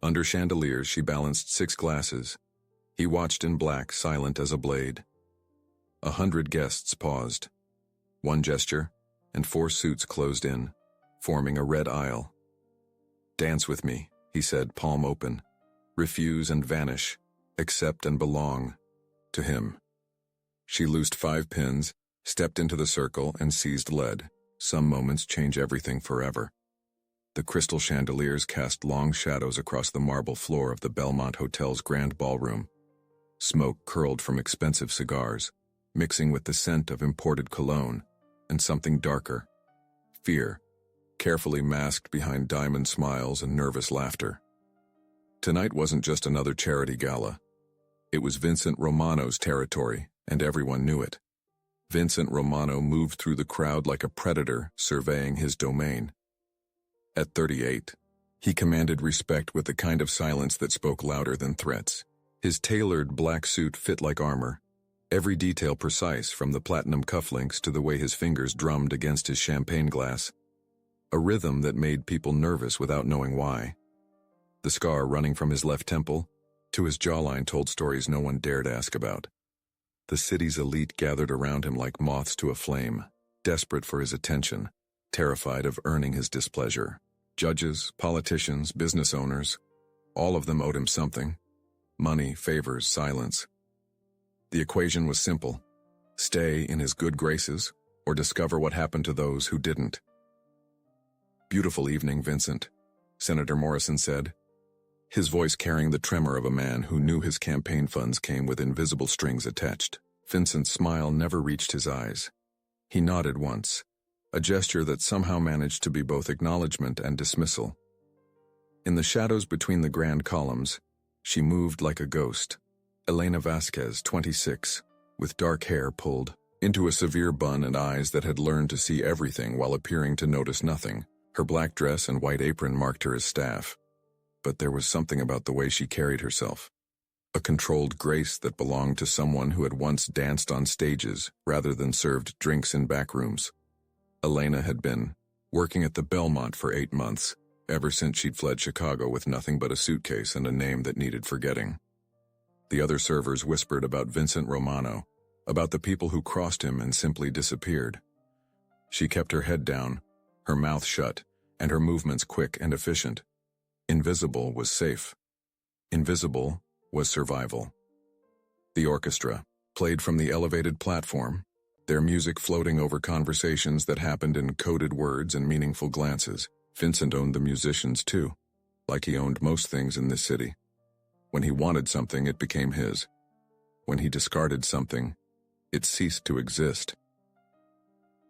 Under chandeliers, she balanced 6 glasses. He watched in black, silent as a blade. 100 guests paused. One gesture, and 4 suits closed in, forming a red aisle. "Dance with me," he said, palm open. "Refuse and vanish. Accept and belong." To him. She loosed 5 pins, stepped into the circle, and seized lead. Some moments change everything forever. The crystal chandeliers cast long shadows across the marble floor of the Belmont Hotel's grand ballroom. Smoke curled from expensive cigars, mixing with the scent of imported cologne, and something darker. Fear, carefully masked behind diamond smiles and nervous laughter. Tonight wasn't just another charity gala. It was Vincent Romano's territory, and everyone knew it. Vincent Romano moved through the crowd like a predator surveying his domain. At 38, he commanded respect with the kind of silence that spoke louder than threats. His tailored black suit fit like armor, every detail precise from the platinum cufflinks to the way his fingers drummed against his champagne glass. A rhythm that made people nervous without knowing why. The scar running from his left temple to his jawline told stories no one dared ask about. The city's elite gathered around him like moths to a flame, desperate for his attention, terrified of earning his displeasure. Judges, politicians, business owners, all of them owed him something. Money, favors, silence. The equation was simple: stay in his good graces, or discover what happened to those who didn't. "Beautiful evening, Vincent," Senator Morrison said, his voice carrying the tremor of a man who knew his campaign funds came with invisible strings attached. Vincent's smile never reached his eyes. He nodded once, a gesture that somehow managed to be both acknowledgement and dismissal. In the shadows between the grand columns, she moved like a ghost. Elena Vasquez, 26, with dark hair pulled into a severe bun and eyes that had learned to see everything while appearing to notice nothing. Her black dress and white apron marked her as staff. But there was something about the way she carried herself. A controlled grace that belonged to someone who had once danced on stages rather than served drinks in back rooms. Elena had been working at the Belmont for 8 months, ever since she'd fled Chicago with nothing but a suitcase and a name that needed forgetting. The other servers whispered about Vincent Romano, about the people who crossed him and simply disappeared. She kept her head down, her mouth shut, and her movements quick and efficient. Invisible was safe. Invisible was survival. The orchestra played from the elevated platform, their music floating over conversations that happened in coded words and meaningful glances. Vincent owned the musicians too, like he owned most things in this city. When he wanted something, it became his. When he discarded something, it ceased to exist.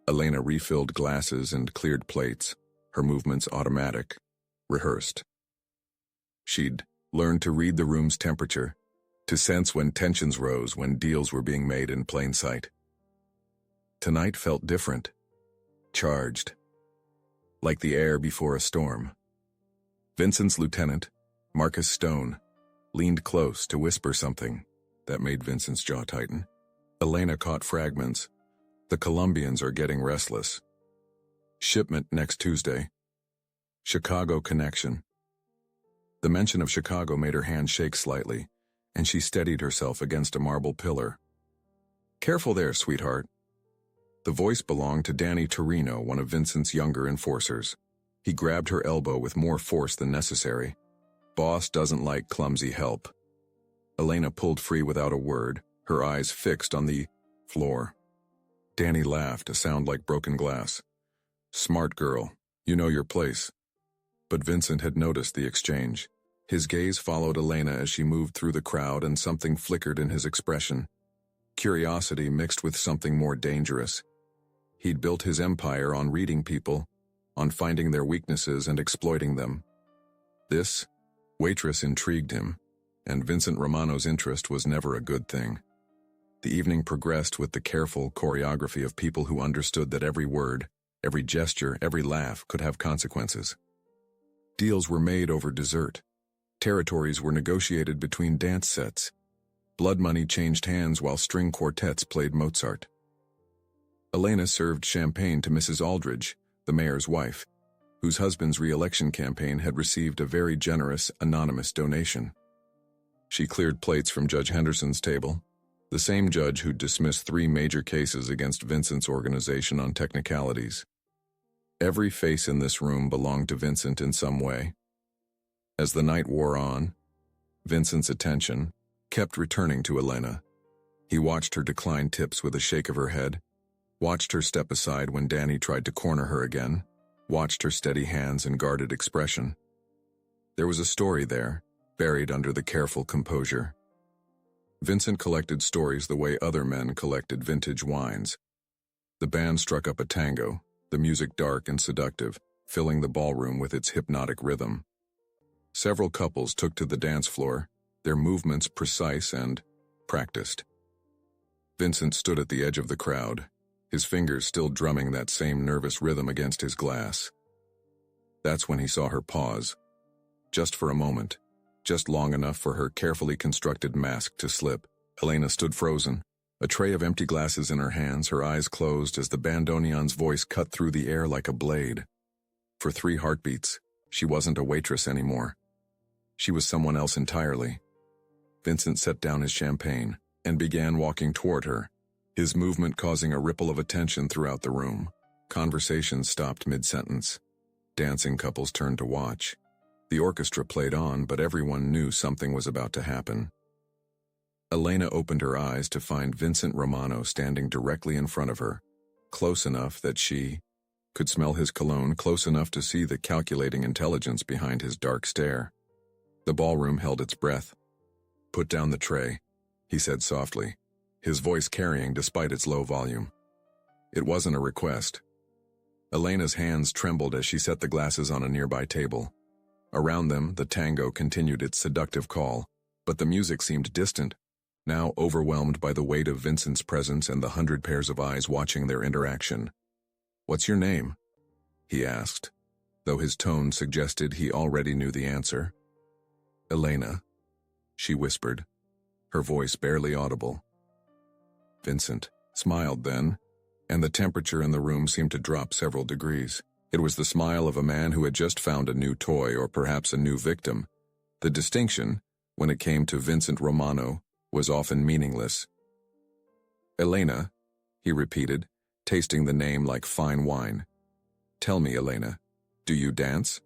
Elena refilled glasses and cleared plates, her movements automatic, rehearsed. She'd learned to read the room's temperature, to sense when tensions rose, when deals were being made in plain sight. Tonight felt different, charged, like the air before a storm. Vincent's lieutenant, Marcus Stone, leaned close to whisper something that made Vincent's jaw tighten. Elena caught fragments. "The Colombians are getting restless. Shipment next Tuesday. Chicago connection." The mention of Chicago made her hand shake slightly, and she steadied herself against a marble pillar. "Careful there, sweetheart." The voice belonged to Danny Torino, one of Vincent's younger enforcers. He grabbed her elbow with more force than necessary. "Boss doesn't like clumsy help." Elena pulled free without a word, her eyes fixed on the floor. Danny laughed, a sound like broken glass. "Smart girl, you know your place." But Vincent had noticed the exchange. His gaze followed Elena as she moved through the crowd, and something flickered in his expression. Curiosity mixed with something more dangerous. He'd built his empire on reading people, on finding their weaknesses and exploiting them. This waitress intrigued him, and Vincent Romano's interest was never a good thing. The evening progressed with the careful choreography of people who understood that every word, every gesture, every laugh could have consequences. Deals were made over dessert. Territories were negotiated between dance sets. Blood money changed hands while string quartets played Mozart. Elena served champagne to Mrs. Aldridge, the mayor's wife. whose husband's re-election campaign had received a very generous, anonymous donation. She cleared plates from Judge Henderson's table, the same judge who'd dismissed 3 major cases against Vincent's organization on technicalities. Every face in this room belonged to Vincent in some way. As the night wore on, Vincent's attention kept returning to Elena. He watched her decline tips with a shake of her head, watched her step aside when Danny tried to corner her again, watched her steady hands and guarded expression. There was a story there, buried under the careful composure. Vincent collected stories the way other men collected vintage wines. The band struck up a tango, the music dark and seductive, filling the ballroom with its hypnotic rhythm. Several couples took to the dance floor, their movements precise and practiced. Vincent stood at the edge of the crowd, his fingers still drumming that same nervous rhythm against his glass. That's when he saw her pause. Just for a moment, just long enough for her carefully constructed mask to slip. Elena stood frozen, a tray of empty glasses in her hands, her eyes closed as the bandoneon's voice cut through the air like a blade. For 3 heartbeats, she wasn't a waitress anymore. She was someone else entirely. Vincent set down his champagne and began walking toward her, his movement causing a ripple of attention throughout the room. Conversations stopped mid-sentence. Dancing couples turned to watch. The orchestra played on, but everyone knew something was about to happen. Elena opened her eyes to find Vincent Romano standing directly in front of her, close enough that she could smell his cologne, close enough to see the calculating intelligence behind his dark stare. The ballroom held its breath. "Put down the tray," he said softly, his voice carrying despite its low volume. It wasn't a request. Elena's hands trembled as she set the glasses on a nearby table. Around them, the tango continued its seductive call, but the music seemed distant, now overwhelmed by the weight of Vincent's presence and the 100 pairs of eyes watching their interaction. "What's your name?" he asked, though his tone suggested he already knew the answer. "Elena," she whispered, her voice barely audible. Vincent smiled then, and the temperature in the room seemed to drop several degrees. It was the smile of a man who had just found a new toy or perhaps a new victim. The distinction, when it came to Vincent Romano, was often meaningless. "Elena," he repeated, tasting the name like fine wine. "Tell me, Elena, do you dance?"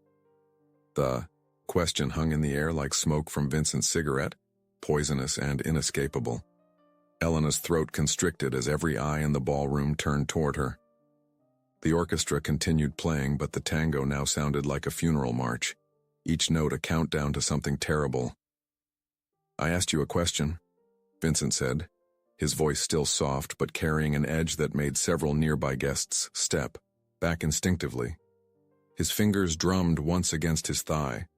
The question hung in the air like smoke from Vincent's cigarette, poisonous and inescapable. Elena's throat constricted as every eye in the ballroom turned toward her. The orchestra continued playing, but the tango now sounded like a funeral march, each note a countdown to something terrible. "I asked you a question," Vincent said, his voice still soft but carrying an edge that made several nearby guests step back instinctively. His fingers drummed once against his thigh,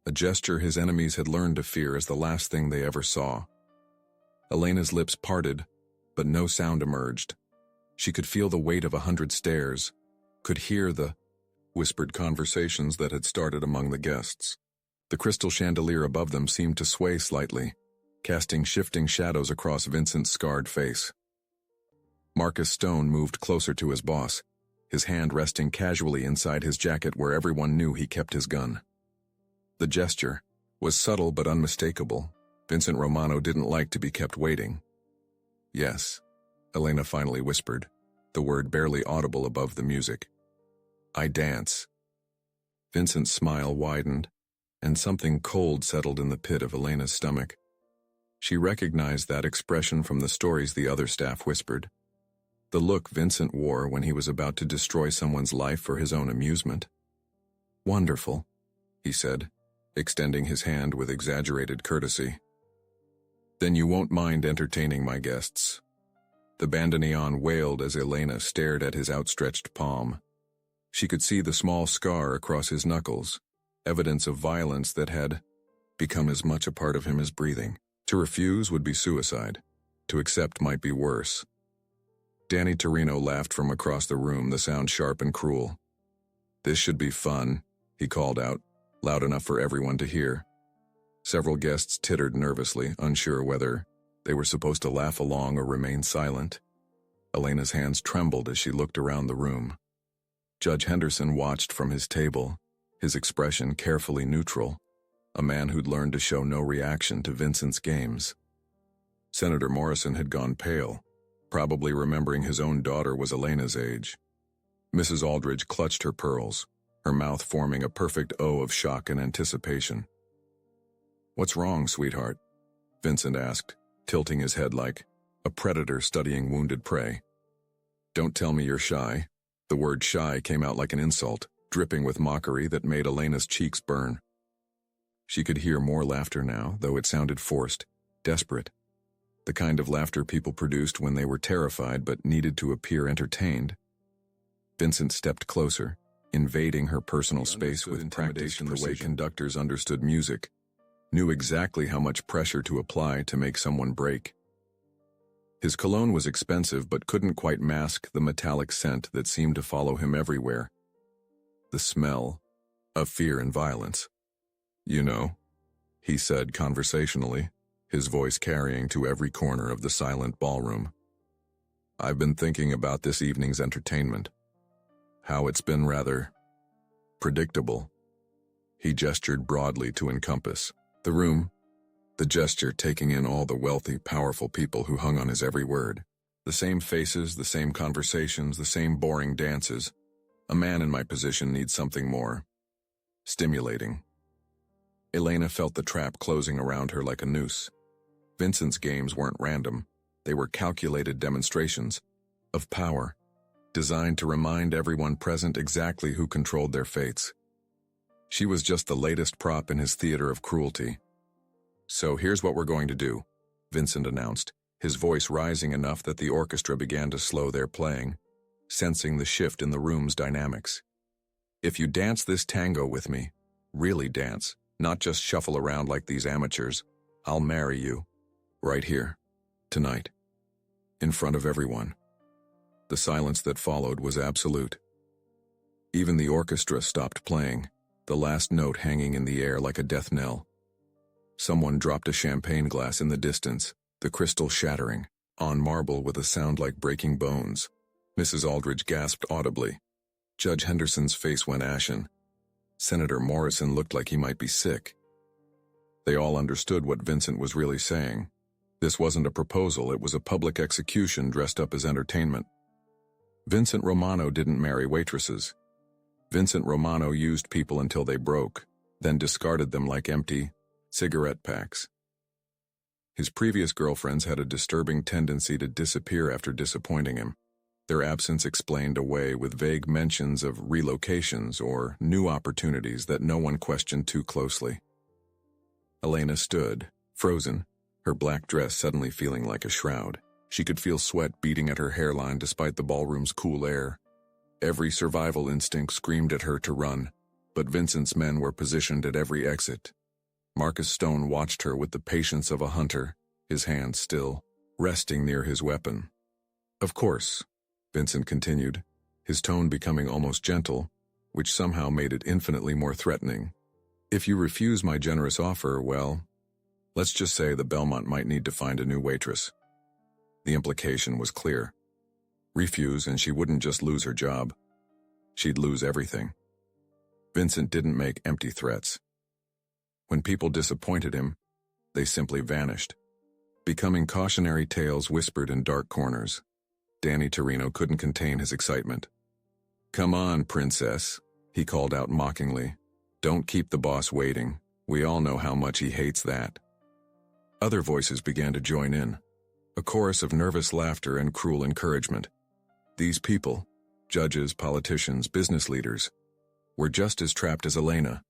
a gesture his enemies had learned to fear as the last thing they ever saw. Elena's lips parted, but no sound emerged. She could feel the weight of 100 stares, could hear the whispered conversations that had started among the guests. The crystal chandelier above them seemed to sway slightly, casting shifting shadows across Vincent's scarred face. Marcus Stone moved closer to his boss, his hand resting casually inside his jacket where everyone knew he kept his gun. The gesture was subtle but unmistakable. Vincent Romano didn't like to be kept waiting. "Yes," Elena finally whispered, the word barely audible above the music. "I dance." Vincent's smile widened, and something cold settled in the pit of Elena's stomach. She recognized that expression from the stories the other staff whispered. The look Vincent wore when he was about to destroy someone's life for his own amusement. "Wonderful," he said, extending his hand with exaggerated courtesy. "Then you won't mind entertaining my guests." The bandoneon wailed as Elena stared at his outstretched palm. She could see the small scar across his knuckles, evidence of violence that had become as much a part of him as breathing. To refuse would be suicide. To accept might be worse. Danny Torino laughed from across the room, the sound sharp and cruel. "This should be fun," he called out, loud enough for everyone to hear. Several guests tittered nervously, unsure whether they were supposed to laugh along or remain silent. Elena's hands trembled as she looked around the room. Judge Henderson watched from his table, his expression carefully neutral, a man who'd learned to show no reaction to Vincent's games. Senator Morrison had gone pale, probably remembering his own daughter was Elena's age. Mrs. Aldridge clutched her pearls, her mouth forming a perfect O of shock and anticipation. "What's wrong, sweetheart?" Vincent asked, tilting his head like a predator studying wounded prey. "Don't tell me you're shy." The word shy came out like an insult, dripping with mockery that made Elena's cheeks burn. She could hear more laughter now, though it sounded forced, desperate. The kind of laughter people produced when they were terrified but needed to appear entertained. Vincent stepped closer, invading her personal space with practice the way conductors understood music, knew exactly how much pressure to apply to make someone break. His cologne was expensive but couldn't quite mask the metallic scent that seemed to follow him everywhere. The smell of fear and violence. "You know," he said conversationally, his voice carrying to every corner of the silent ballroom. "I've been thinking about this evening's entertainment. How it's been rather predictable." He gestured broadly to encompass the room, the gesture taking in all the wealthy, powerful people who hung on his every word. The same faces, the same conversations, the same boring dances. A man in my position needs something more stimulating. Elena felt the trap closing around her like a noose. Vincent's games weren't random. They were calculated demonstrations of power, designed to remind everyone present exactly who controlled their fates. She was just the latest prop in his theater of cruelty. "So here's what we're going to do," Vincent announced, his voice rising enough that the orchestra began to slow their playing, sensing the shift in the room's dynamics. "If you dance this tango with me, really dance, not just shuffle around like these amateurs, I'll marry you, right here, tonight, in front of everyone." The silence that followed was absolute. Even the orchestra stopped playing, the last note hanging in the air like a death knell. Someone dropped a champagne glass in the distance, the crystal shattering, on marble with a sound like breaking bones. Mrs. Aldridge gasped audibly. Judge Henderson's face went ashen. Senator Morrison looked like he might be sick. They all understood what Vincent was really saying. This wasn't a proposal, it was a public execution dressed up as entertainment. Vincent Romano didn't marry waitresses. Vincent Romano used people until they broke, then discarded them like empty cigarette packs. His previous girlfriends had a disturbing tendency to disappear after disappointing him, their absence explained away with vague mentions of relocations or new opportunities that no one questioned too closely. Elena stood, frozen, her black dress suddenly feeling like a shroud. She could feel sweat beating at her hairline despite the ballroom's cool air. Every survival instinct screamed at her to run, but Vincent's men were positioned at every exit. Marcus Stone watched her with the patience of a hunter, his hand still, resting near his weapon. "Of course," Vincent continued, his tone becoming almost gentle, which somehow made it infinitely more threatening. "If you refuse my generous offer, well, let's just say the Belmont might need to find a new waitress." The implication was clear. Refuse and she wouldn't just lose her job. She'd lose everything. Vincent didn't make empty threats. When people disappointed him, they simply vanished, becoming cautionary tales whispered in dark corners. Danny Torino couldn't contain his excitement. "Come on, princess," he called out mockingly. "Don't keep the boss waiting. We all know how much he hates that." Other voices began to join in, a chorus of nervous laughter and cruel encouragement. These people, judges, politicians, business leaders, were just as trapped as Elena,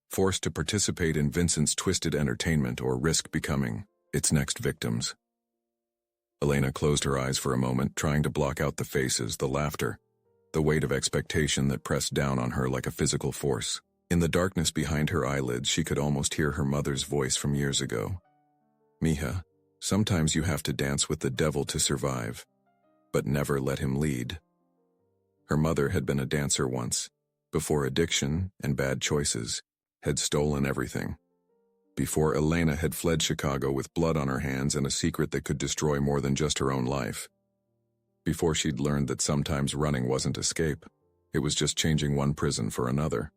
forced to participate in Vincent's twisted entertainment or risk becoming its next victims. Elena closed her eyes for a moment, trying to block out the faces, the laughter, the weight of expectation that pressed down on her like a physical force. In the darkness behind her eyelids, she could almost hear her mother's voice from years ago. "Mija, sometimes you have to dance with the devil to survive, but never let him lead." Her mother had been a dancer once, before addiction and bad choices had stolen everything. Before Elena had fled Chicago with blood on her hands and a secret that could destroy more than just her own life. Before she'd learned that sometimes running wasn't escape. It was just changing one prison for another.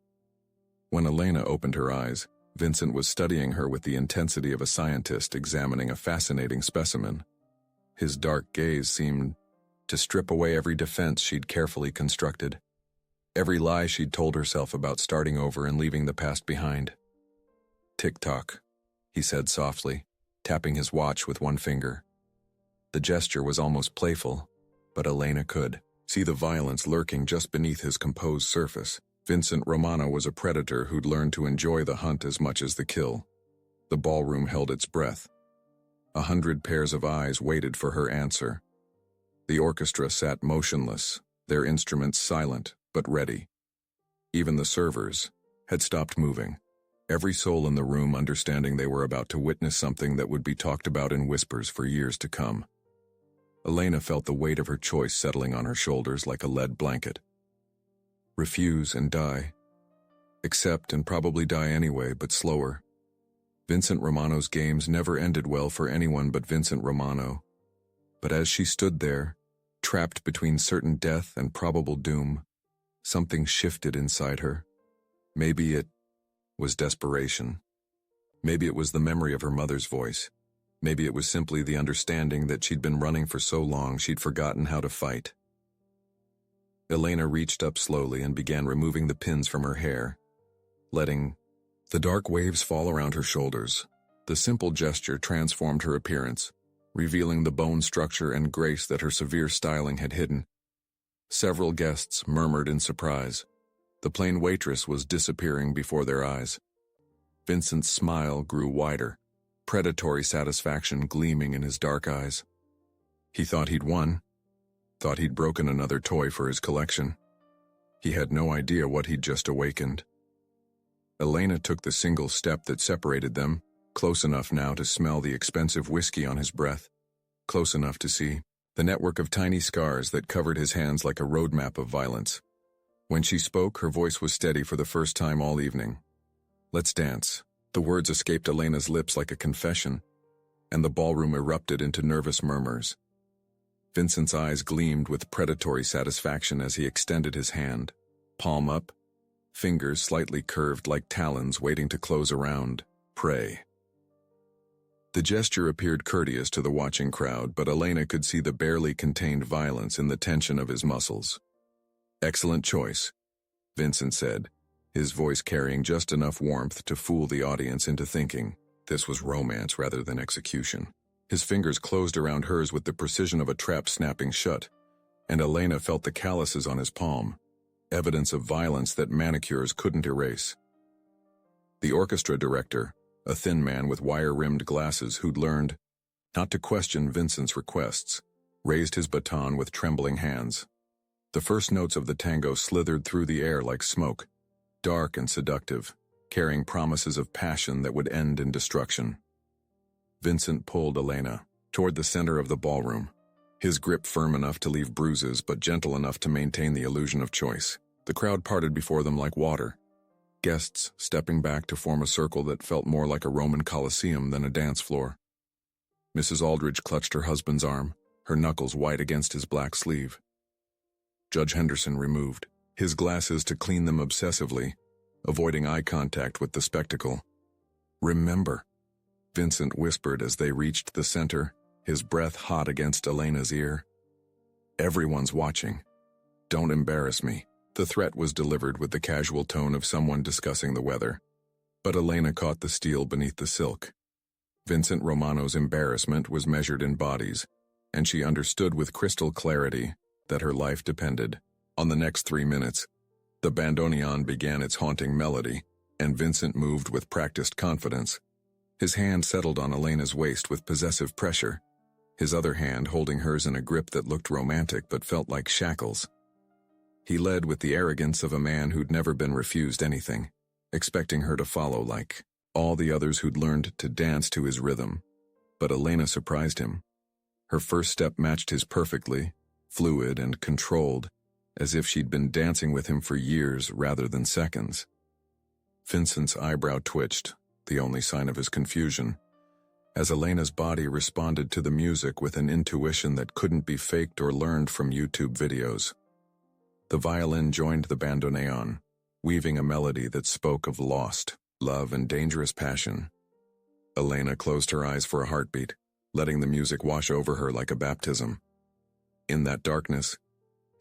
When Elena opened her eyes, Vincent was studying her with the intensity of a scientist examining a fascinating specimen. His dark gaze seemed to strip away every defense she'd carefully constructed, every lie she'd told herself about starting over and leaving the past behind. "Tick-tock," he said softly, tapping his watch with one finger. The gesture was almost playful, but Elena could see the violence lurking just beneath his composed surface. Vincent Romano was a predator who'd learned to enjoy the hunt as much as the kill. The ballroom held its breath. 100 pairs of eyes waited for her answer. The orchestra sat motionless, their instruments silent but ready. Even the servers had stopped moving, every soul in the room understanding they were about to witness something that would be talked about in whispers for years to come. Elena felt the weight of her choice settling on her shoulders like a lead blanket. Refuse and die. Accept and probably die anyway, but slower. Vincent Romano's games never ended well for anyone but Vincent Romano. But as she stood there, trapped between certain death and probable doom, something shifted inside her. Maybe it was desperation. Maybe it was the memory of her mother's voice. Maybe it was simply the understanding that she'd been running for so long she'd forgotten how to fight. Elena reached up slowly and began removing the pins from her hair, letting the dark waves fall around her shoulders. The simple gesture transformed her appearance, revealing the bone structure and grace that her severe styling had hidden. Several guests murmured in surprise. The plain waitress was disappearing before their eyes. Vincent's smile grew wider, predatory satisfaction gleaming in his dark eyes. He thought he'd won. Thought he'd broken another toy for his collection. He had no idea what he'd just awakened. Elena took the single step that separated them, close enough now to smell the expensive whiskey on his breath, close enough to see the network of tiny scars that covered his hands like a roadmap of violence. When she spoke, her voice was steady for the first time all evening. "Let's dance." The words escaped Elena's lips like a confession, and the ballroom erupted into nervous murmurs. Vincent's eyes gleamed with predatory satisfaction as he extended his hand, palm up, fingers slightly curved like talons waiting to close around prey. The gesture appeared courteous to the watching crowd, but Elena could see the barely contained violence in the tension of his muscles. "Excellent choice," Vincent said, his voice carrying just enough warmth to fool the audience into thinking this was romance rather than execution. His fingers closed around hers with the precision of a trap snapping shut, and Elena felt the calluses on his palm, evidence of violence that manicures couldn't erase. The orchestra director, a thin man with wire-rimmed glasses who'd learned not to question Vincent's requests, raised his baton with trembling hands. The first notes of the tango slithered through the air like smoke, dark and seductive, carrying promises of passion that would end in destruction. Vincent pulled Elena toward the center of the ballroom, his grip firm enough to leave bruises but gentle enough to maintain the illusion of choice. The crowd parted before them like water, guests stepping back to form a circle that felt more like a Roman Colosseum than a dance floor. Mrs. Aldridge clutched her husband's arm, her knuckles white against his black sleeve. Judge Henderson removed his glasses to clean them obsessively, avoiding eye contact with the spectacle. "Remember," Vincent whispered as they reached the center, his breath hot against Elena's ear. "Everyone's watching. Don't embarrass me." The threat was delivered with the casual tone of someone discussing the weather, but Elena caught the steel beneath the silk. Vincent Romano's embarrassment was measured in bodies, and she understood with crystal clarity that her life depended on the next 3 minutes. The bandoneon began its haunting melody, and Vincent moved with practiced confidence. His hand settled on Elena's waist with possessive pressure, his other hand holding hers in a grip that looked romantic but felt like shackles. He led with the arrogance of a man who'd never been refused anything, expecting her to follow like all the others who'd learned to dance to his rhythm. But Elena surprised him. Her first step matched his perfectly, fluid and controlled, as if she'd been dancing with him for years rather than seconds. Vincent's eyebrow twitched, the only sign of his confusion, as Elena's body responded to the music with an intuition that couldn't be faked or learned from YouTube videos. The violin joined the bandoneon, weaving a melody that spoke of lost, love and dangerous passion. Elena closed her eyes for a heartbeat, letting the music wash over her like a baptism. In that darkness,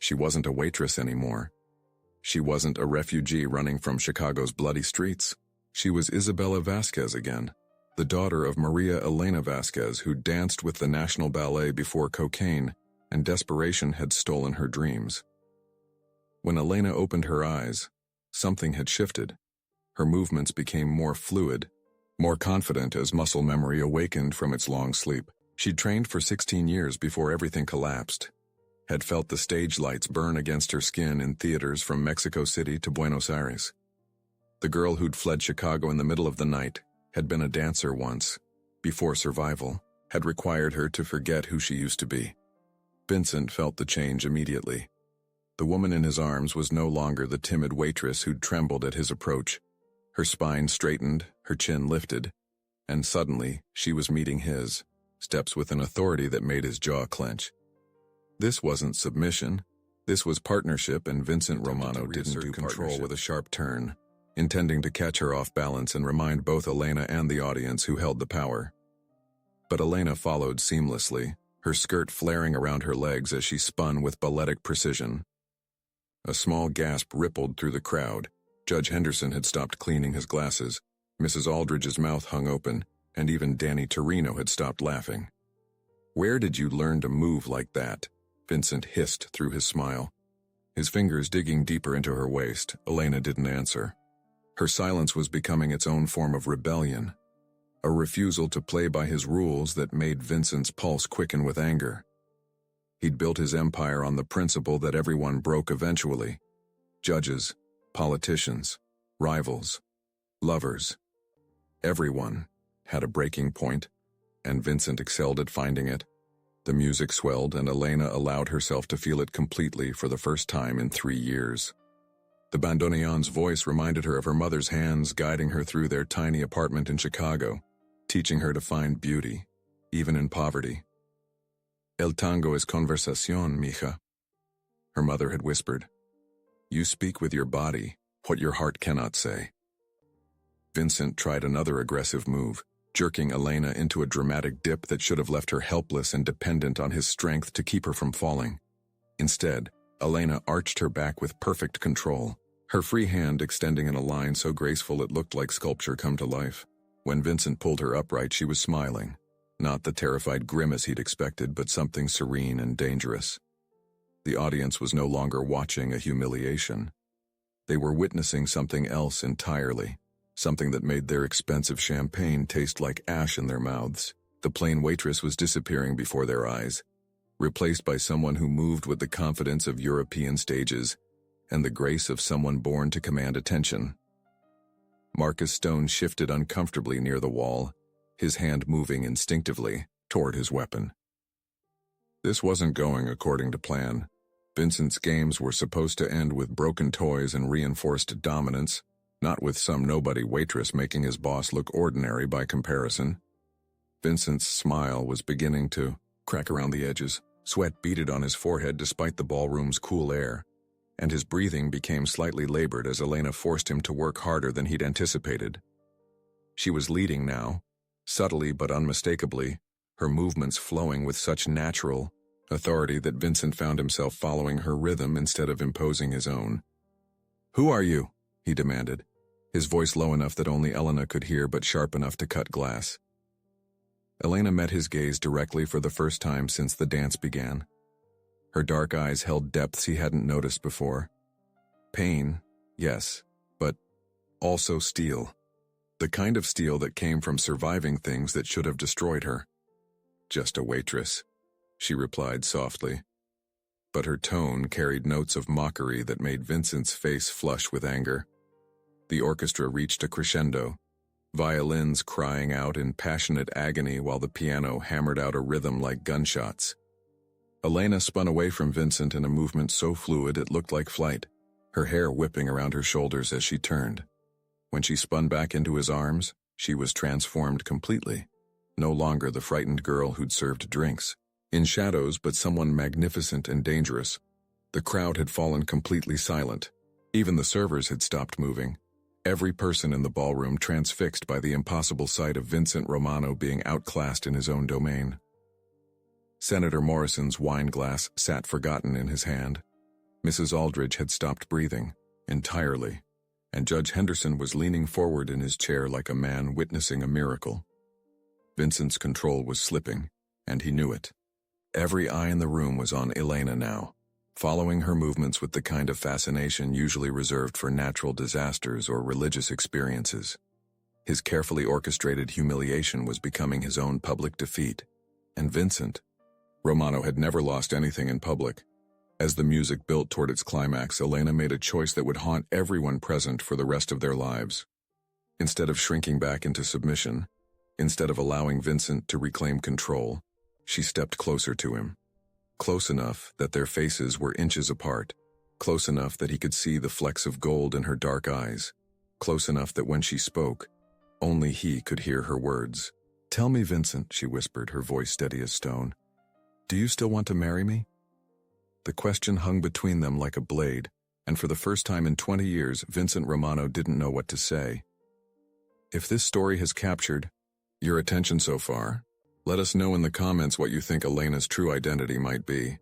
she wasn't a waitress anymore. She wasn't a refugee running from Chicago's bloody streets. She was Isabella Vasquez again, the daughter of Maria Elena Vasquez, who danced with the National Ballet before cocaine and desperation had stolen her dreams. When Elena opened her eyes, something had shifted. Her movements became more fluid, more confident as muscle memory awakened from its long sleep. She'd trained for 16 years before everything collapsed, had felt the stage lights burn against her skin in theaters from Mexico City to Buenos Aires. The girl who'd fled Chicago in the middle of the night had been a dancer once, before survival had required her to forget who she used to be. Vincent felt the change immediately. The woman in his arms was no longer the timid waitress who'd trembled at his approach. Her spine straightened, her chin lifted, and suddenly she was meeting his, steps with an authority that made his jaw clench. This wasn't submission, this was partnership, and Vincent Romano didn't do control with a sharp turn, intending to catch her off balance and remind both Elena and the audience who held the power. But Elena followed seamlessly, her skirt flaring around her legs as she spun with balletic precision. A small gasp rippled through the crowd. Judge Henderson had stopped cleaning his glasses, Mrs. Aldridge's mouth hung open, and even Danny Torino had stopped laughing. "Where did you learn to move like that?" Vincent hissed through his smile. His fingers digging deeper into her waist, Elena didn't answer. Her silence was becoming its own form of rebellion, a refusal to play by his rules that made Vincent's pulse quicken with anger. He'd built his empire on the principle that everyone broke eventually. Judges, politicians, rivals, lovers. Everyone had a breaking point, and Vincent excelled at finding it. The music swelled, and Elena allowed herself to feel it completely for the first time in 3 years. The bandoneon's voice reminded her of her mother's hands guiding her through their tiny apartment in Chicago, teaching her to find beauty, even in poverty. "El tango es conversación, mija," her mother had whispered. "You speak with your body, what your heart cannot say." Vincent tried another aggressive move, jerking Elena into a dramatic dip that should have left her helpless and dependent on his strength to keep her from falling. Instead, Elena arched her back with perfect control, her free hand extending in a line so graceful it looked like sculpture come to life. When Vincent pulled her upright, she was smiling. Not the terrified grimace he'd expected, but something serene and dangerous. The audience was no longer watching a humiliation. They were witnessing something else entirely, something that made their expensive champagne taste like ash in their mouths. The plain waitress was disappearing before their eyes, replaced by someone who moved with the confidence of European stages and the grace of someone born to command attention. Marcus Stone shifted uncomfortably near the wall, his hand moving instinctively toward his weapon. This wasn't going according to plan. Vincent's games were supposed to end with broken toys and reinforced dominance, not with some nobody waitress making his boss look ordinary by comparison. Vincent's smile was beginning to crack around the edges. Sweat beaded on his forehead despite the ballroom's cool air, and his breathing became slightly labored as Elena forced him to work harder than he'd anticipated. She was leading now, subtly but unmistakably, her movements flowing with such natural authority that Vincent found himself following her rhythm instead of imposing his own. "Who are you?" he demanded, his voice low enough that only Elena could hear but sharp enough to cut glass. Elena met his gaze directly for the first time since the dance began. Her dark eyes held depths he hadn't noticed before. Pain, yes, but also steel. The kind of steel that came from surviving things that should have destroyed her. "Just a waitress," she replied softly. But her tone carried notes of mockery that made Vincent's face flush with anger. The orchestra reached a crescendo, violins crying out in passionate agony while the piano hammered out a rhythm like gunshots. Elena spun away from Vincent in a movement so fluid it looked like flight, her hair whipping around her shoulders as she turned. When she spun back into his arms, she was transformed completely, no longer the frightened girl who'd served drinks. In shadows, but someone magnificent and dangerous. The crowd had fallen completely silent. Even the servers had stopped moving. Every person in the ballroom transfixed by the impossible sight of Vincent Romano being outclassed in his own domain. Senator Morrison's wine glass sat forgotten in his hand. Mrs. Aldridge had stopped breathing, entirely, and Judge Henderson was leaning forward in his chair like a man witnessing a miracle. Vincent's control was slipping, and he knew it. Every eye in the room was on Elena now, following her movements with the kind of fascination usually reserved for natural disasters or religious experiences. His carefully orchestrated humiliation was becoming his own public defeat. And Vincent Romano had never lost anything in public. As the music built toward its climax, Elena made a choice that would haunt everyone present for the rest of their lives. Instead of shrinking back into submission, instead of allowing Vincent to reclaim control, she stepped closer to him. Close enough that their faces were inches apart, close enough that he could see the flecks of gold in her dark eyes, close enough that when she spoke, only he could hear her words. "Tell me, Vincent," she whispered, her voice steady as stone. "Do you still want to marry me?" The question hung between them like a blade, and for the first time in 20 years, Vincent Romano didn't know what to say. If this story has captured your attention so far, let us know in the comments what you think Elena's true identity might be,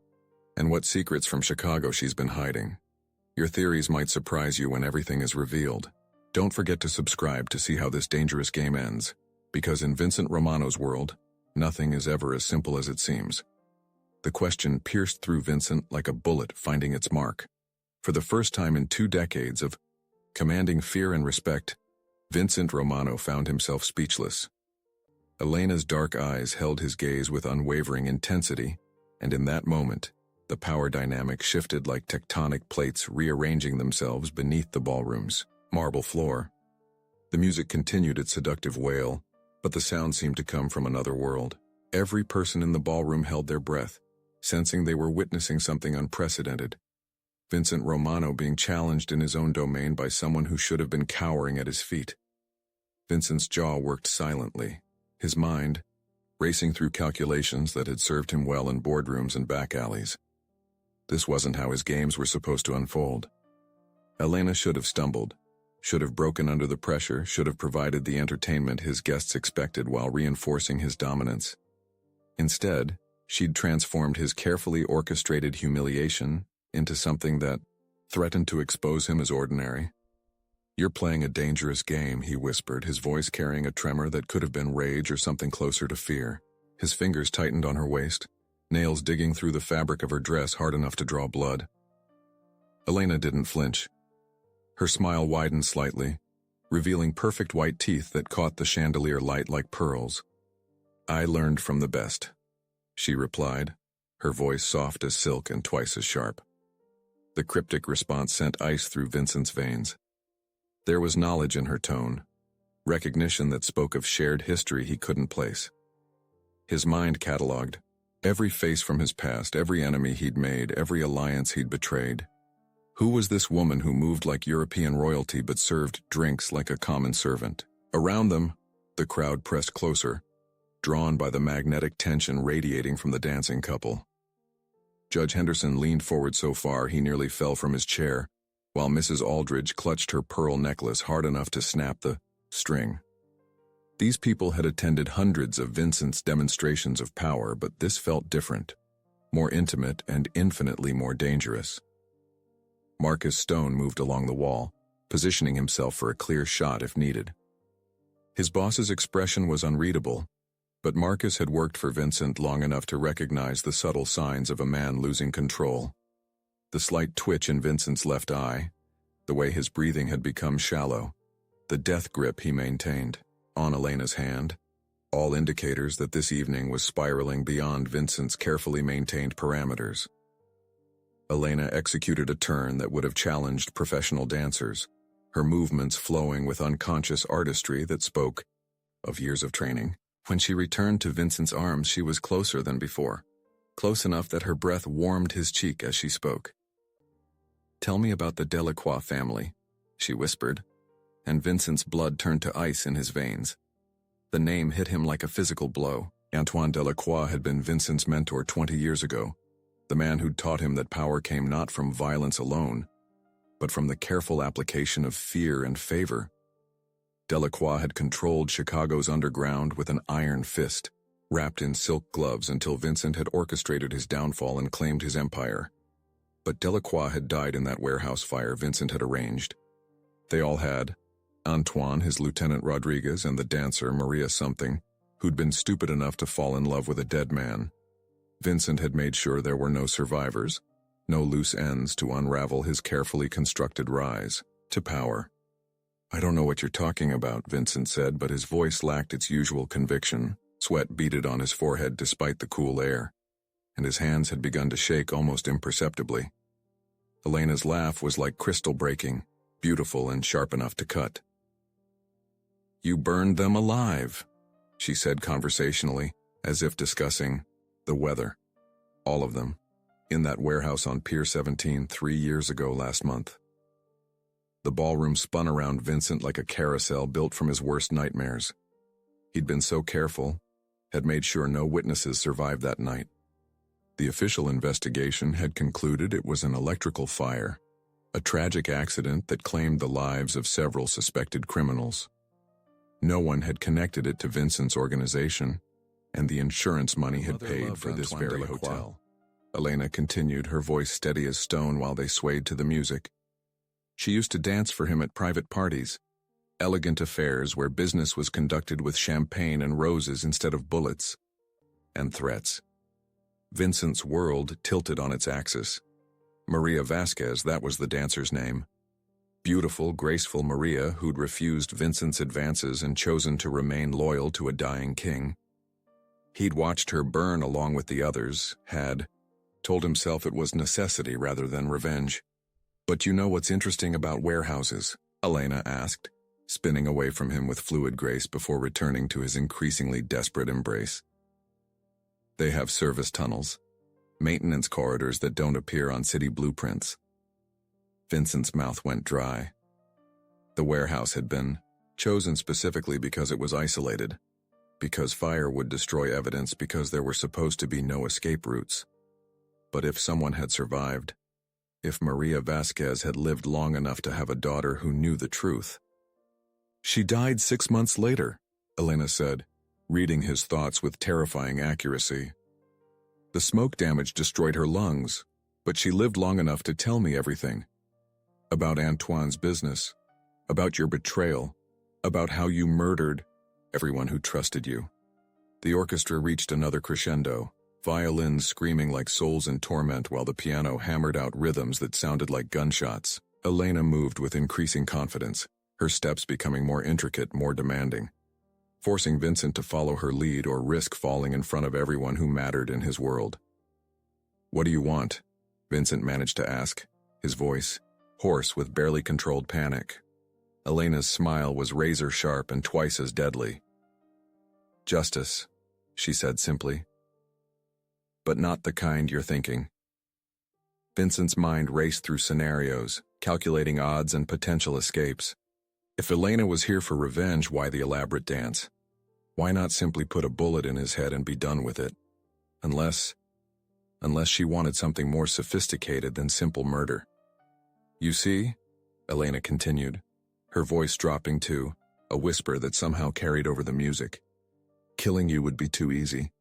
and what secrets from Chicago she's been hiding. Your theories might surprise you when everything is revealed. Don't forget to subscribe to see how this dangerous game ends, because in Vincent Romano's world, nothing is ever as simple as it seems. The question pierced through Vincent like a bullet finding its mark. For the first time in 2 decades of commanding fear and respect, Vincent Romano found himself speechless. Elena's dark eyes held his gaze with unwavering intensity, and in that moment, the power dynamic shifted like tectonic plates rearranging themselves beneath the ballroom's marble floor. The music continued its seductive wail, but the sound seemed to come from another world. Every person in the ballroom held their breath, sensing they were witnessing something unprecedented. Vincent Romano being challenged in his own domain by someone who should have been cowering at his feet. Vincent's jaw worked silently, his mind racing through calculations that had served him well in boardrooms and back alleys. This wasn't how his games were supposed to unfold. Elena should have stumbled, should have broken under the pressure, should have provided the entertainment his guests expected while reinforcing his dominance. Instead, she'd transformed his carefully orchestrated humiliation into something that threatened to expose him as ordinary. "You're playing a dangerous game," he whispered, his voice carrying a tremor that could have been rage or something closer to fear. His fingers tightened on her waist, nails digging through the fabric of her dress hard enough to draw blood. Elena didn't flinch. Her smile widened slightly, revealing perfect white teeth that caught the chandelier light like pearls. "I learned from the best," she replied, her voice soft as silk and twice as sharp. The cryptic response sent ice through Vincent's veins. There was knowledge in her tone, recognition that spoke of shared history he couldn't place. His mind catalogued every face from his past, every enemy he'd made, every alliance he'd betrayed. Who was this woman who moved like European royalty but served drinks like a common servant? Around them, the crowd pressed closer, drawn by the magnetic tension radiating from the dancing couple. Judge Henderson leaned forward so far he nearly fell from his chair, while Mrs. Aldridge clutched her pearl necklace hard enough to snap the string. These people had attended hundreds of Vincent's demonstrations of power, but this felt different, more intimate and infinitely more dangerous. Marcus Stone moved along the wall, positioning himself for a clear shot if needed. His boss's expression was unreadable, but Marcus had worked for Vincent long enough to recognize the subtle signs of a man losing control. The slight twitch in Vincent's left eye, the way his breathing had become shallow, the death grip he maintained on Elena's hand, all indicators that this evening was spiraling beyond Vincent's carefully maintained parameters. Elena executed a turn that would have challenged professional dancers, her movements flowing with unconscious artistry that spoke of years of training. When she returned to Vincent's arms, she was closer than before, close enough that her breath warmed his cheek as she spoke. "Tell me about the Delacroix family," she whispered, and Vincent's blood turned to ice in his veins. The name hit him like a physical blow. Antoine Delacroix had been Vincent's mentor 20 years ago, the man who'd taught him that power came not from violence alone, but from the careful application of fear and favor. Delacroix had controlled Chicago's underground with an iron fist, wrapped in silk gloves until Vincent had orchestrated his downfall and claimed his empire. But Delacroix had died in that warehouse fire Vincent had arranged. They all had. Antoine, his Lieutenant Rodriguez, and the dancer, Maria something, who'd been stupid enough to fall in love with a dead man. Vincent had made sure there were no survivors, no loose ends to unravel his carefully constructed rise to power. "I don't know what you're talking about," Vincent said, but his voice lacked its usual conviction. Sweat beaded on his forehead despite the cool air, and his hands had begun to shake almost imperceptibly. Elena's laugh was like crystal breaking, beautiful and sharp enough to cut. "You burned them alive," she said conversationally, as if discussing the weather. "All of them. In that warehouse on Pier 17 3 years ago last month." The ballroom spun around Vincent like a carousel built from his worst nightmares. He'd been so careful, had made sure no witnesses survived that night. The official investigation had concluded it was an electrical fire, a tragic accident that claimed the lives of several suspected criminals. No one had connected it to Vincent's organization, and the insurance money had paid for this very hotel. Elena continued, her voice steady as stone while they swayed to the music. She used to dance for him at private parties, elegant affairs where business was conducted with champagne and roses instead of bullets and threats. Vincent's world tilted on its axis. Maria Vasquez, that was the dancer's name. Beautiful, graceful Maria who'd refused Vincent's advances and chosen to remain loyal to a dying king. He'd watched her burn along with the others, had told himself it was necessity rather than revenge. "But you know what's interesting about warehouses?" Elena asked, spinning away from him with fluid grace before returning to his increasingly desperate embrace. "They have service tunnels, maintenance corridors that don't appear on city blueprints." Vincent's mouth went dry. The warehouse had been chosen specifically because it was isolated, because fire would destroy evidence, because there were supposed to be no escape routes. But if someone had survived, if Maria Vasquez had lived long enough to have a daughter who knew the truth. "She died 6 months later," Elena said, reading his thoughts with terrifying accuracy. "The smoke damage destroyed her lungs, but she lived long enough to tell me everything. About Antoine's business, about your betrayal, about how you murdered everyone who trusted you." The orchestra reached another crescendo, violins screaming like souls in torment while the piano hammered out rhythms that sounded like gunshots. Elena moved with increasing confidence, her steps becoming more intricate, more demanding, forcing Vincent to follow her lead or risk falling in front of everyone who mattered in his world. "What do you want?" Vincent managed to ask, his voice hoarse with barely controlled panic. Elena's smile was razor-sharp and twice as deadly. "Justice," she said simply. "But not the kind you're thinking." Vincent's mind raced through scenarios, calculating odds and potential escapes. If Elena was here for revenge, why the elaborate dance? Why not simply put a bullet in his head and be done with it? Unless she wanted something more sophisticated than simple murder. "You see," Elena continued, her voice dropping to a whisper that somehow carried over the music. "Killing you would be too easy.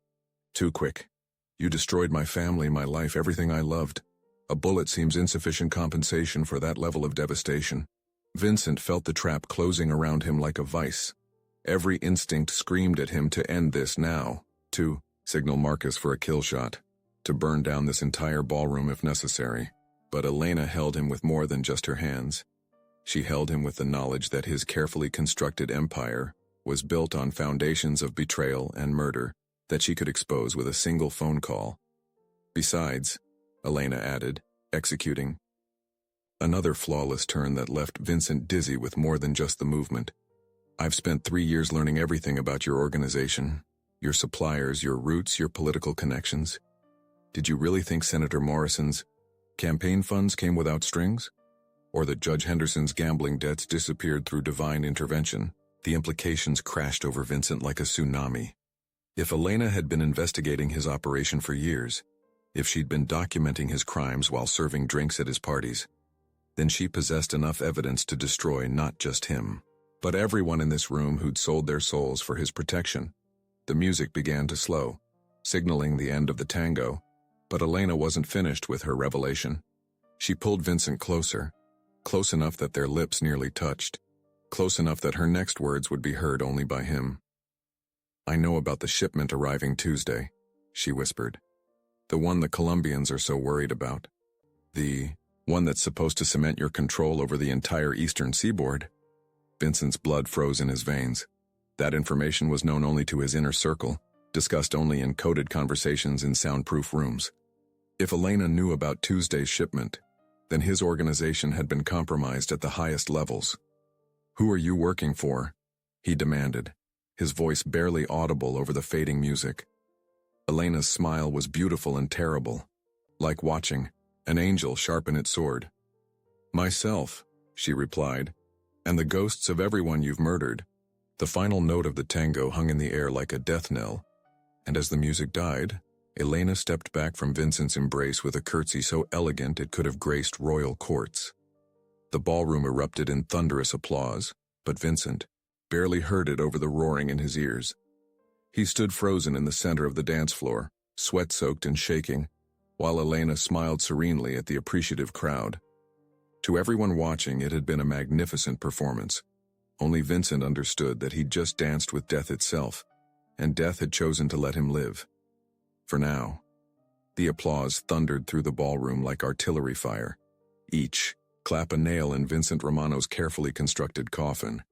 Too quick. You destroyed my family, my life, everything I loved. A bullet seems insufficient compensation for that level of devastation." Vincent felt the trap closing around him like a vice. Every instinct screamed at him to end this now, to signal Marcus for a kill shot, to burn down this entire ballroom if necessary. But Elena held him with more than just her hands. She held him with the knowledge that his carefully constructed empire was built on foundations of betrayal and murder that she could expose with a single phone call. Besides, Elena added, executing another flawless turn that left Vincent dizzy with more than just the movement. "I've spent 3 years learning everything about your organization, your suppliers, your roots, your political connections. Did you really think Senator Morrison's campaign funds came without strings? Or that Judge Henderson's gambling debts disappeared through divine intervention?" The implications crashed over Vincent like a tsunami. If Elena had been investigating his operation for years, If she'd been documenting his crimes while serving drinks at his parties, then she possessed enough evidence to destroy not just him, but everyone in this room who'd sold their souls for his protection. The music began to slow, signaling the end of the tango, but Elena wasn't finished with her revelation. She pulled Vincent closer, close enough that their lips nearly touched, close enough that her next words would be heard only by him. "I know about the shipment arriving Tuesday," she whispered. "The one the Colombians are so worried about. The one that's supposed to cement your control over the entire eastern seaboard." Vincent's blood froze in his veins. That information was known only to his inner circle, discussed only in coded conversations in soundproof rooms. If Elena knew about Tuesday's shipment, then his organization had been compromised at the highest levels. "Who are you working for?" he demanded, his voice barely audible over the fading music. Elena's smile was beautiful and terrible, like watching an angel sharpen its sword. "Myself," she replied, "and the ghosts of everyone you've murdered." The final note of the tango hung in the air like a death knell, and as the music died, Elena stepped back from Vincent's embrace with a curtsy so elegant it could have graced royal courts. The ballroom erupted in thunderous applause, but Vincent barely heard it over the roaring in his ears. He stood frozen in the center of the dance floor, sweat-soaked and shaking, while Elena smiled serenely at the appreciative crowd. To everyone watching, it had been a magnificent performance. Only Vincent understood that he'd just danced with death itself, and death had chosen to let him live. For now. The applause thundered through the ballroom like artillery fire. Each clap a nail in Vincent Romano's carefully constructed coffin.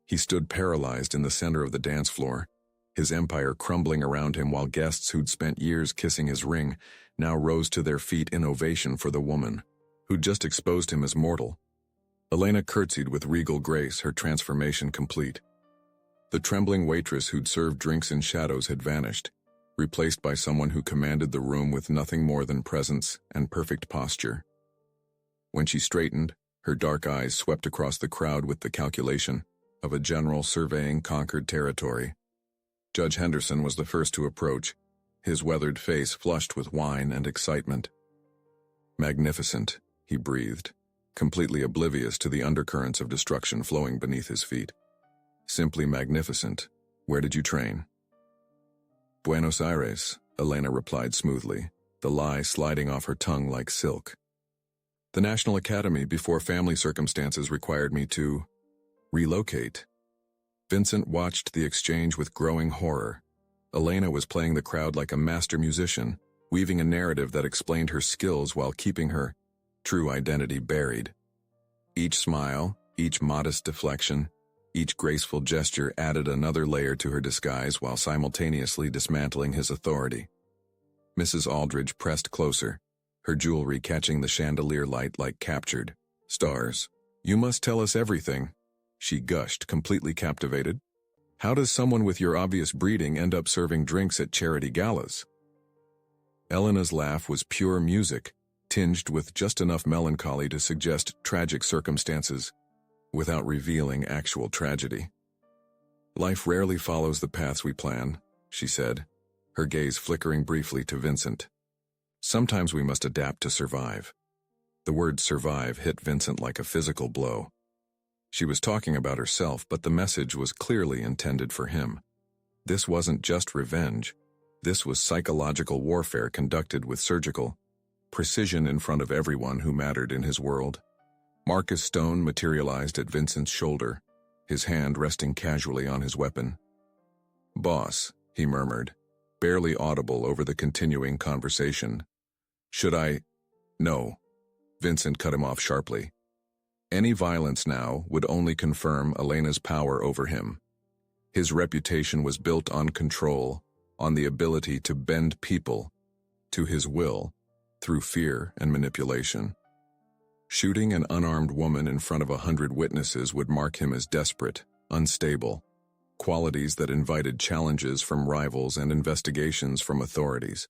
He stood paralyzed in the center of the dance floor, his empire crumbling around him while guests who'd spent years kissing his ring now rose to their feet in ovation for the woman who'd just exposed him as mortal. Elena curtsied with regal grace, her transformation complete. The trembling waitress who'd served drinks in shadows had vanished, replaced by someone who commanded the room with nothing more than presence and perfect posture. When she straightened, her dark eyes swept across the crowd with the calculation of a general surveying conquered territory. Judge Henderson was the first to approach, his weathered face flushed with wine and excitement. "Magnificent," he breathed, completely oblivious to the undercurrents of destruction flowing beneath his feet. "Simply magnificent. Where did you train?" "Buenos Aires," Elena replied smoothly, the lie sliding off her tongue like silk. "The National Academy before family circumstances required me to relocate." Vincent watched the exchange with growing horror. Elena was playing the crowd like a master musician, weaving a narrative that explained her skills while keeping her true identity buried. Each smile, each modest deflection, each graceful gesture added another layer to her disguise while simultaneously dismantling his authority. Mrs. Aldridge pressed closer, her jewelry catching the chandelier light like captured stars. "You must tell us everything," she gushed, completely captivated. "How does someone with your obvious breeding end up serving drinks at charity galas?" Elena's laugh was pure music, tinged with just enough melancholy to suggest tragic circumstances, without revealing actual tragedy. "Life rarely follows the paths we plan," she said, her gaze flickering briefly to Vincent. "Sometimes we must adapt to survive." The word survive hit Vincent like a physical blow. She was talking about herself, but the message was clearly intended for him. This wasn't just revenge. This was psychological warfare conducted with surgical precision in front of everyone who mattered in his world. Marcus Stone materialized at Vincent's shoulder, his hand resting casually on his weapon. "Boss," he murmured, barely audible over the continuing conversation. "Should I—" "No." Vincent cut him off sharply. Any violence now would only confirm Elena's power over him. His reputation was built on control, on the ability to bend people to his will through fear and manipulation. Shooting an unarmed woman in front of 100 witnesses would mark him as desperate, unstable, qualities that invited challenges from rivals and investigations from authorities.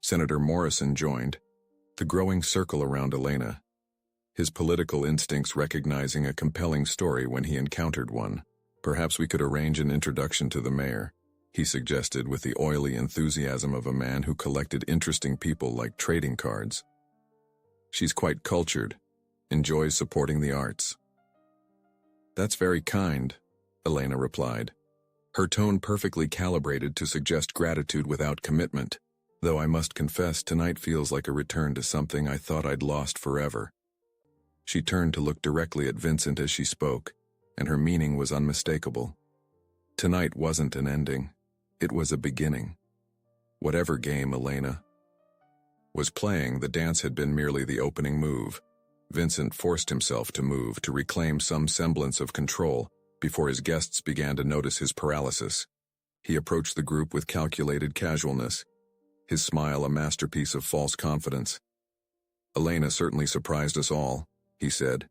Senator Morrison joined, the growing circle around Elena, his political instincts recognizing a compelling story when he encountered one. "Perhaps we could arrange an introduction to the mayor," he suggested with the oily enthusiasm of a man who collected interesting people like trading cards. She's quite cultured, enjoys supporting the arts. That's very kind, Elena replied, her tone perfectly calibrated to suggest gratitude without commitment, though I must confess tonight feels like a return to something I thought I'd lost forever. She turned to look directly at Vincent as she spoke, and her meaning was unmistakable. Tonight wasn't an ending, it was a beginning. Whatever game Elena was playing, the dance had been merely the opening move. Vincent forced himself to move to reclaim some semblance of control before his guests began to notice his paralysis. He approached the group with calculated casualness, his smile a masterpiece of false confidence. Elena certainly surprised us all, he said,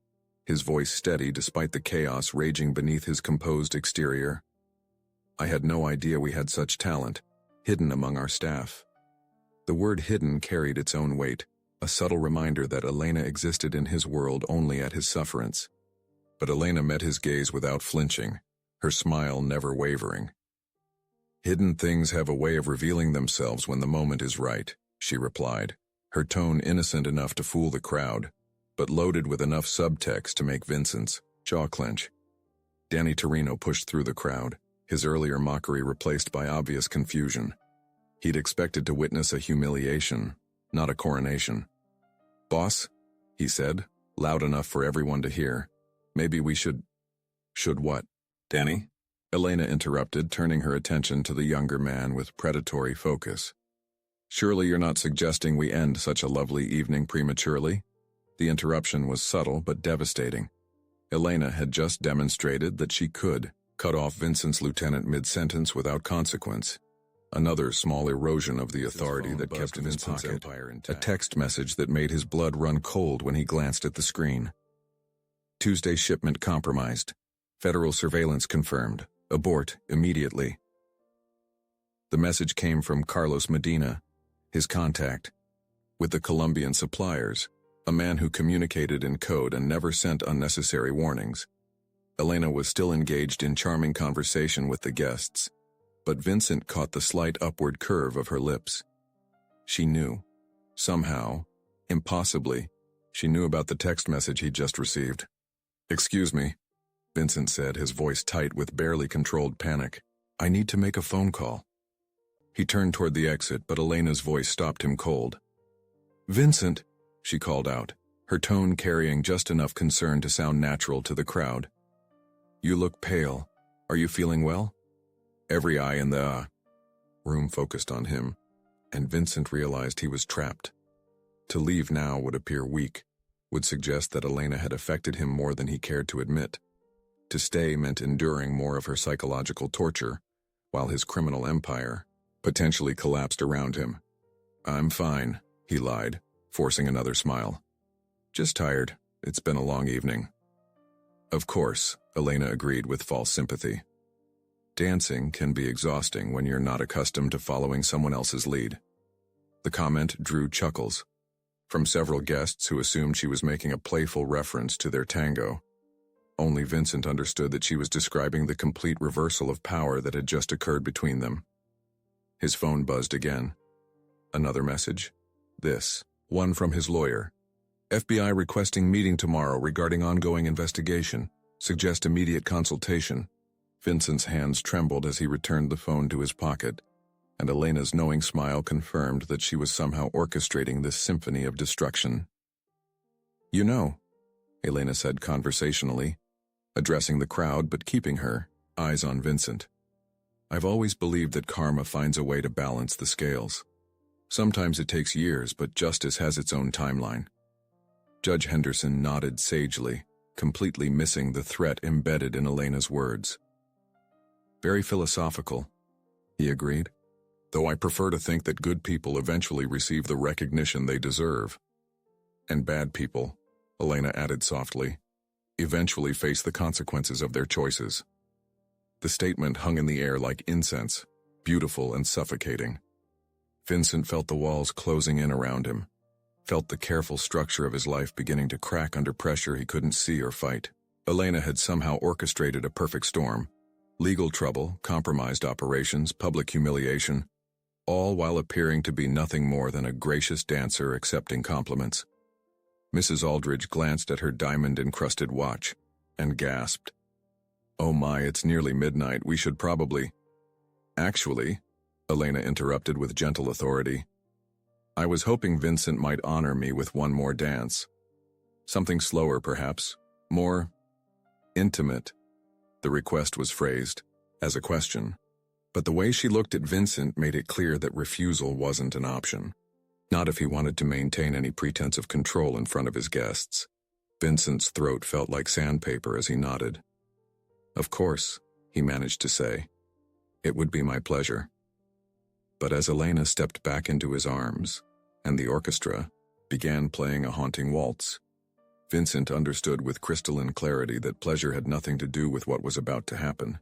his voice steady despite the chaos raging beneath his composed exterior. I had no idea we had such talent, hidden among our staff. The word hidden carried its own weight, a subtle reminder that Elena existed in his world only at his sufferance. But Elena met his gaze without flinching, her smile never wavering. Hidden things have a way of revealing themselves when the moment is right, she replied, her tone innocent enough to fool the crowd, but loaded with enough subtext to make Vincent's jaw clench. Danny Torino pushed through the crowd, his earlier mockery replaced by obvious confusion. He'd expected to witness a humiliation, not a coronation. Boss, he said, loud enough for everyone to hear. Maybe we should... Should what? Danny? Elena interrupted, turning her attention to the younger man with predatory focus. Surely you're not suggesting we end such a lovely evening prematurely? The interruption was subtle but devastating. Elena had just demonstrated that she could cut off Vincent's lieutenant mid-sentence without consequence. Another small erosion of the authority that kept Vincent's empire intact. A text message that made his blood run cold when he glanced at the screen. Tuesday shipment compromised. Federal surveillance confirmed. Abort immediately. The message came from Carlos Medina, his contact with the Colombian suppliers, a man who communicated in code and never sent unnecessary warnings. Elena was still engaged in charming conversation with the guests, but Vincent caught the slight upward curve of her lips. She knew. Somehow, impossibly, she knew about the text message he'd just received. Excuse me, Vincent said, his voice tight with barely controlled panic. I need to make a phone call. He turned toward the exit, but Elena's voice stopped him cold. Vincent, she called out, her tone carrying just enough concern to sound natural to the crowd. You look pale. Are you feeling well? Every eye in the room focused on him, and Vincent realized he was trapped. To leave now would appear weak, would suggest that Elena had affected him more than he cared to admit. To stay meant enduring more of her psychological torture, while his criminal empire potentially collapsed around him. I'm fine, he lied, forcing another smile. Just tired. It's been a long evening. Of course, Elena agreed with false sympathy. Dancing can be exhausting when you're not accustomed to following someone else's lead. The comment drew chuckles from several guests who assumed she was making a playful reference to their tango. Only Vincent understood that she was describing the complete reversal of power that had just occurred between them. His phone buzzed again. Another message. This, one from his lawyer. FBI requesting meeting tomorrow regarding ongoing investigation. Suggest immediate consultation. Vincent's hands trembled as he returned the phone to his pocket, and Elena's knowing smile confirmed that she was somehow orchestrating this symphony of destruction. You know, Elena said conversationally, addressing the crowd but keeping her eyes on Vincent. I've always believed that karma finds a way to balance the scales. Sometimes it takes years, but justice has its own timeline. Judge Henderson nodded sagely, completely missing the threat embedded in Elena's words. Very philosophical, he agreed. Though I prefer to think that good people eventually receive the recognition they deserve. And bad people, Elena added softly, eventually face the consequences of their choices. The statement hung in the air like incense, beautiful and suffocating. Vincent felt the walls closing in around him, felt the careful structure of his life beginning to crack under pressure he couldn't see or fight. Elena had somehow orchestrated a perfect storm, Legal trouble, compromised operations, public humiliation, all while appearing to be nothing more than a gracious dancer accepting compliments. Mrs. Aldridge glanced at her diamond-encrusted watch and gasped. "Oh my, it's nearly midnight, we should probably—" "Actually," Elena interrupted with gentle authority, "I was hoping Vincent might honor me with one more dance. Something slower, perhaps. More intimate." The request was phrased as a question, but the way she looked at Vincent made it clear that refusal wasn't an option. Not if he wanted to maintain any pretense of control in front of his guests. Vincent's throat felt like sandpaper as he nodded. "Of course," he managed to say. "It would be my pleasure." But as Elena stepped back into his arms, and the orchestra began playing a haunting waltz, Vincent understood with crystalline clarity that pleasure had nothing to do with what was about to happen.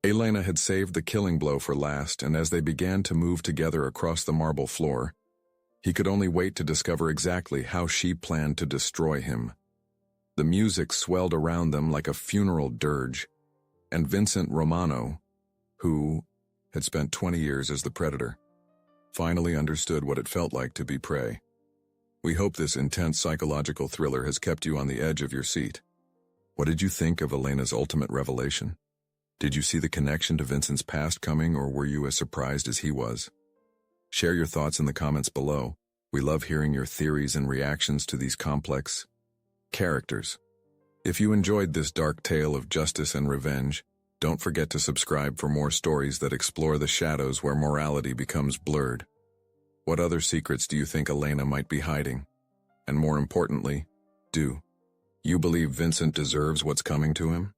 Elena had saved the killing blow for last, and as they began to move together across the marble floor, he could only wait to discover exactly how she planned to destroy him. The music swelled around them like a funeral dirge, and Vincent Romano, who had spent 20 years as the predator, finally understood what it felt like to be prey. We hope this intense psychological thriller has kept you on the edge of your seat. What did you think of Elena's ultimate revelation? Did you see the connection to Vincent's past coming, or were you as surprised as he was? Share your thoughts in the comments below. We love hearing your theories and reactions to these complex characters. If you enjoyed this dark tale of justice and revenge, don't forget to subscribe for more stories that explore the shadows where morality becomes blurred. What other secrets do you think Elena might be hiding? And more importantly, do you believe Vincent deserves what's coming to him?